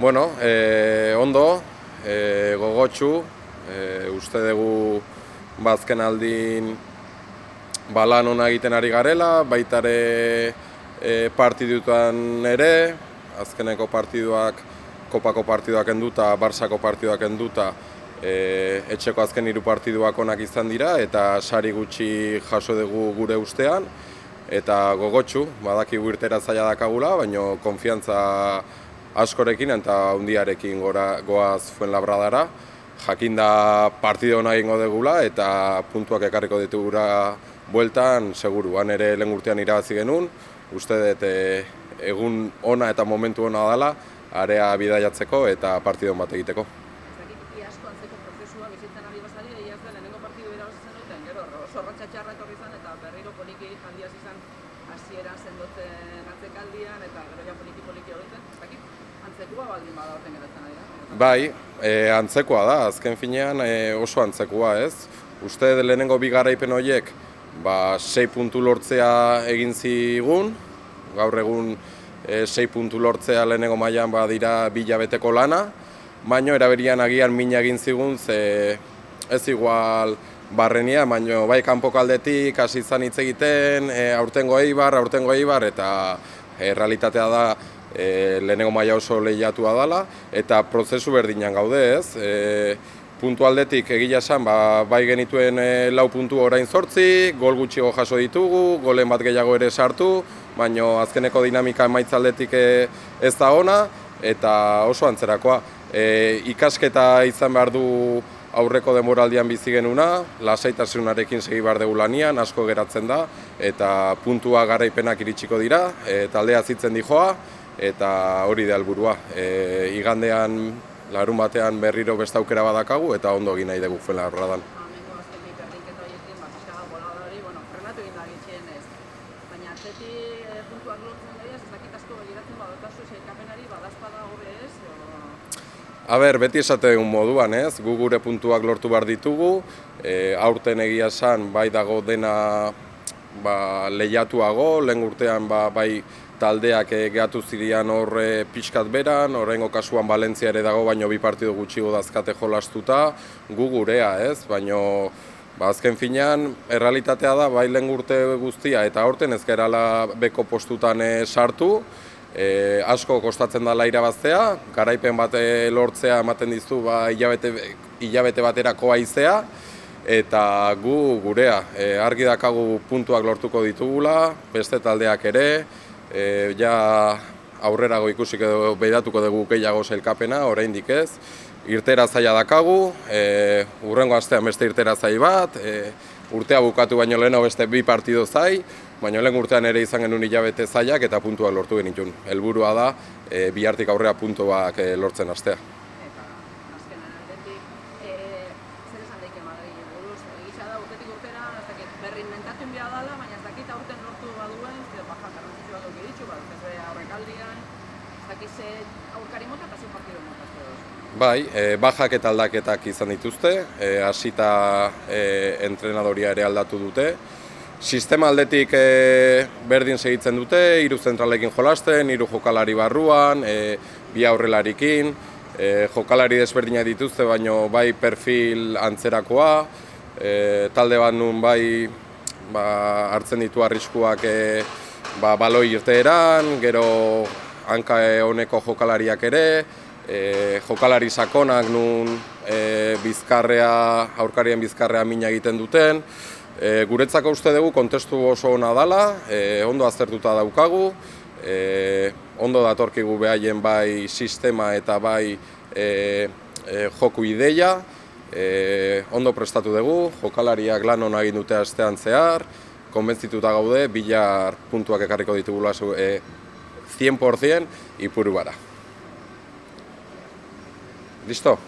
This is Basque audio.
Bueno, ondo, gogotsu, uste dugu bazken aldin lan ona egiten ari garela, baitare partiduetan ere, azkeneko partiduak, kopako partiduak enduta, Barsako partiduak enduta, etxeko azken 3 partiduak onak izan dira eta sari gutxi jaso dugu gure ustean eta gogotsu, badakigu irtera zaila dakagula, baina konfiantza askorekin eta hundiarekin goaz Fuenlabradara. Jakinda partida ona egingo dugula eta puntuak ekarriko ditugura bueltan seguru. Han ere lehen urtean irabazi genuen, uste dut egun ona eta momentu ona dela, area bidaiatzeko eta partidon bat egiteko. Asko antzeko prozesua bizitzen ari bazari, egia ez da lehenengo partidu irabazi zenuten, gero zorrotza txarra etorri zen eta berriro poliki handia izan hasieran sendotzen atzekaldian eta gero ja poliki horretzen, ez dakit, antzekoa baldin bada horten geratzen ari da? Bai, antzekoa da, azken finean oso antzekoa ez. Uste lehenengo bi garaipen horiek 6 puntu lortzea egin zigun, gaur egun 6 puntu lortzea lehenengo mailan badira 2 hilabeteko lana, baina eraberian agian mina egin zigun, ze ez igual barrenia, baina bai kanpoko aldetik hasi izan hitz egiten, aurtengo Eibar, eta realitatea da lehenengo maila oso lehiatua dela, eta prozesu berdinan gaude ez. Puntu aldetik egia esan, bai genituen 4 puntu orain 8, gol gutxiago jaso ditugu, golen bat gehiago ere sartu, baina azkeneko dinamika emaitza aldetik ez da ona, eta oso antzerakoa. Ikasketa izan behar du aurreko denboraldian bizi genuna, lasaitasunarekin segi behar dugu lanian, asko geratzen da, eta puntua garaipenak iritsiko dira, taldea zitzen dijoa, eta hori da helburua. Igandean, larun batean berriro beste aukera badakagu, eta ondo egin nahi dugu Fuenlabradan. Hemengo azken bi berdinketa horiekin, pixka bolada hori, frenatu egin da gitxienez. Baina atzetik puntuak lortzen dira, ez dakit asko begiratzen badotazu, sailkapenari badazpada hobe ez? Beti esate egun moduan ez, gu gure puntuak lortu behar ditugu, aurten egia esan bai dago dena lehiatuago, lehen urtean bai taldeak gehatu zirian horre pixkat beran, horrengo kasuan Valentzia ere dago, baino 2 partidu gutxigo dazkate jolastuta, gu gurea ez, baino azken finean, errealitatea da, bai lehen urte guztia eta aurten ez gerala beko postutan sartu, asko kostatzen dela irabaztea, garaipen bat lortzea ematen dizu hilabete baterako haizea, eta gu gurea, argi dakagu puntuak lortuko ditugula, beste taldeak ere, ja aurrerago ikusik edo behidatuko dugu gehiago sailkapena, oraindik ez. Irtera zaila dakagu, hurrengo astean beste irtera zai bat, urtea bukatu baino lehenago beste 2 partido zai, baina lehen urtean ere izan genuen hilabete zailak eta puntuak lortu genitun. Helburua da, bihartik aurrera puntuak lortzen hastea. Eta azken aldetik, zer esan daike Madrilen buruz? Egitza da, urtetik urtera, ez dakit, berrin mentatu inbia dela, baina ez dakit aurten lortu baduen, baja garrantzitsua dut giditzu, ez be aurrekaldian, ez dakit ze aurkari mota eta ze partido mota ez dut. Bai, bajak eta aldaketak izan dituzte, hasita entrenadoria ere aldatu dute. Sistema aldetik berdin segitzen dute, 3 zentralekin jolasten, 3 jokalari barruan, 2 aurrelarikin, jokalari desberdinak dituzte, baina bai perfil antzerakoa, talde bat nun bai hartzen ditu arriskuak baloi irteeran, gero hanka honeko jokalariak ere, jokalari sakonak nun aurkarien bizkarrea mina egiten duten. Guretzako uste dugu kontestu oso ona dela, ondo aztertuta daukagu, ondo datorkigu behaien bai sistema eta bai joku ideia, ondo prestatu dugu, jokalariak lan ona egin dute astean zehar, konbentzituta gaude, bihar puntuak ekarriko ditugula 100% ipuru bara. Listo?